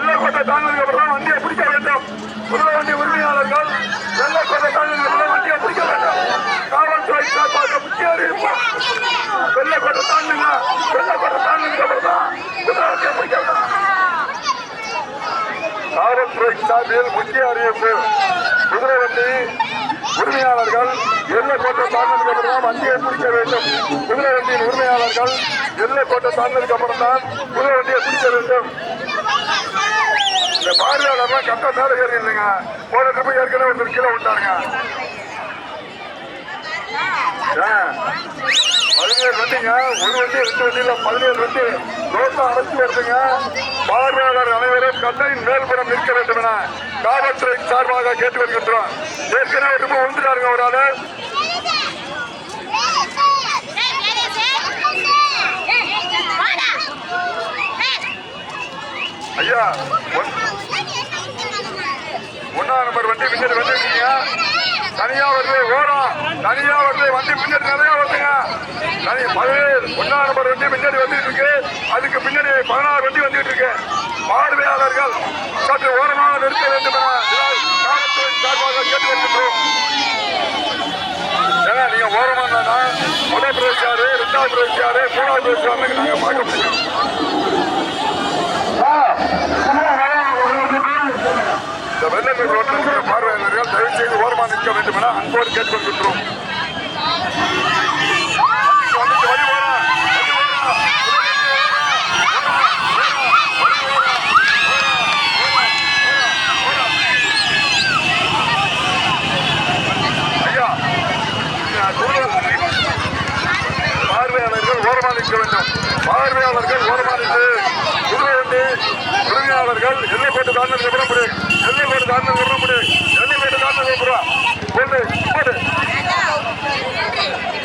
எல்லைக்கோட்டை தாண்டதுக்கு அப்புறம் வண்டியை பிடிக்க வேண்டும். குதிரை வண்டி உரிமையாளர்கள் எல்லைக்கோட்டை தாண்டதுக்கு அப்புறம் வண்டியை பிடிக்க வேண்டும். காவல்துறை சார்பாக முக்கிய அறிவிப்பு. வெள்ளைக்கோட்டை தாண்டுங்க. வெள்ளைக்கோட்டை தாண்டதுக்கு அப்புறம் தான் குதிரை வண்டியை பிடிக்க வேண்டும். காவல்துறை சார்பில் முக்கிய அறிவிப்பு. குதிரை வண்டி உரிமையாளர்கள் எல்லைக்கோட்டை தாண்டதுக்கு அப்புறம் தான் வண்டியை பிடிக்க வேண்டும். குதிரை வண்டியின் உரிமையாளர்கள் எல்லைக்கோட்டை தாண்டதுக்கு அப்புறம் தான் குதிரை வண்டியை பிடிக்க வேண்டும். இந்த பார்வையாளர்லாம் கட்ட மேல ஏறி இல்லைங்க. போன ட்ரிப்பு ஏற்கனவே ஒரு கீழே விட்டானுங்க. 17 வண்டிங்க. ஒரு வண்டி 2 வண்டியில 17 வண்டி ரோட்டை அடைச்சு வருதுங்க. பார்வையாளர் அனைவரும் கட்டையின் மேல்புறம் நிற்க வேண்டும் என காவல்துறை சார்பாக கேட்டு வருகின்றோம். ஏற்கனவே ட்ரிப்பு விழுந்துட்டாருங்க ஒரு ஆளு. ஐயா 1ஆம் நம்பர் வண்டி பின்னாடி வந்துருக்கீங்க. தனியா வருது ஓரம். தனியா வருது வண்டி பின்னாடி நிறைய வருதுங்க. 1ஆம் நம்பர் வண்டி பின்னாடி வந்துட்டு இருக்கு. அதுக்கு பின்னாடி 16 வண்டி வந்துட்டு இருக்கு. பார்வையாளர்கள் சற்று ஓரமாக நிறுத்த வேண்டும் என காவல்துறை சார்பாக கேட்டு வருகின்றோம். ஏன்னா நீங்க ஓரமா இருந்தா முதல் பிரதேச யாரு, 2வது பிரதேச யாரு, 3வது பிரதேச யாருன்னு நாங்க பார்க்க முடியும். இந்த வெள்ளத்தில் ரோட்டில் பார்வையாளர்கள் தயவு செய்து ஓரமாக நிற்க வேண்டும் என அன்போடு கேட்டுக்கொள்கின்றோம். பார்வையாளர்கள் ஓரமாக நிற்க வேண்டும். பார்வையாளர்கள் ஓரமாக நின்று குதிரை வண்டி உரிமையாளர்கள் எல்லைக்கோட்டு தாண்டல் விட எல்லைக்கோட்டு தாண்டல் விட எல்லைக்கோட்டு தாண்டல் போட்டு போட்டு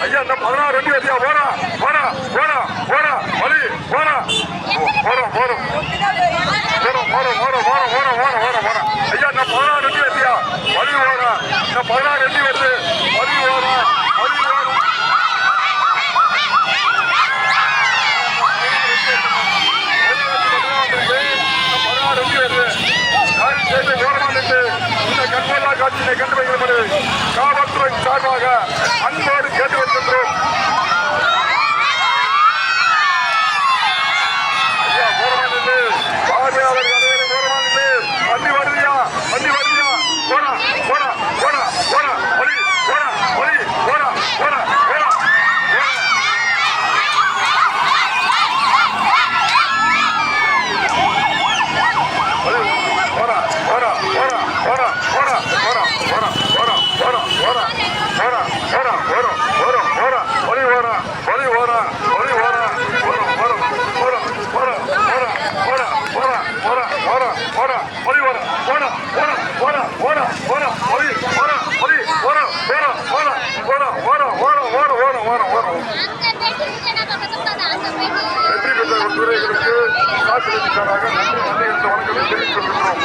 ஐயா இந்த 16 வண்டி வந்தியா போறா போறா போறா போறா வழி போறா போறோம் போறோம் போறோம் போறோம் போறோம் போறோம் போறோம் போறோம் போறோம் போறோம் ஐயா இந்த 16 வண்டி வந்தியா வழி போறா இந்த 16 வண்டி வருது வழி போறா வழி போறோம். காட்சியை கண்டு வைக்கும்படி காவல்துறை சார்பாக அன்போடு கேட்டு வருகின்றோம். பார்வையாளர்கள் வண்டி வருதியா வண்டி வருதியா போனா போனா போனா போனா ஒளி போனா ஒளி போனா போனா போனா வெற்றி பெற்ற துறைகளுக்கு காத்திருக்கிறார்கள். நன்றி நன்றி என்ற வணக்கத்தை தெரிவித்துக் கொள்கிறோம்.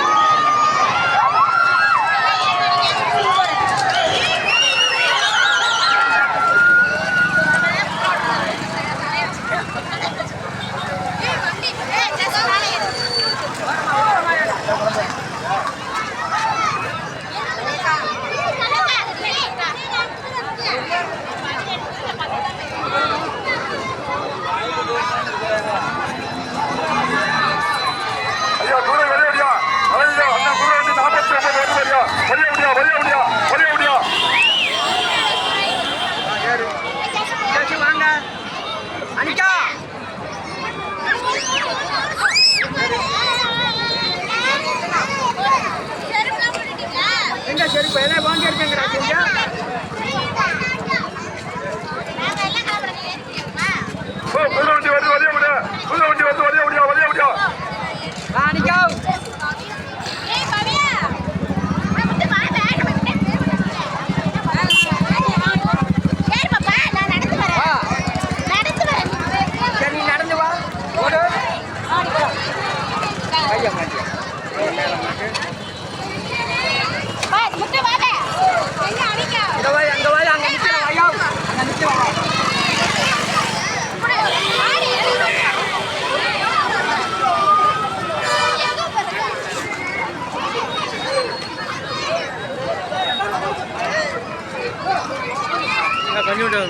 முட்டு வாங்க கஞ்சி விட்டு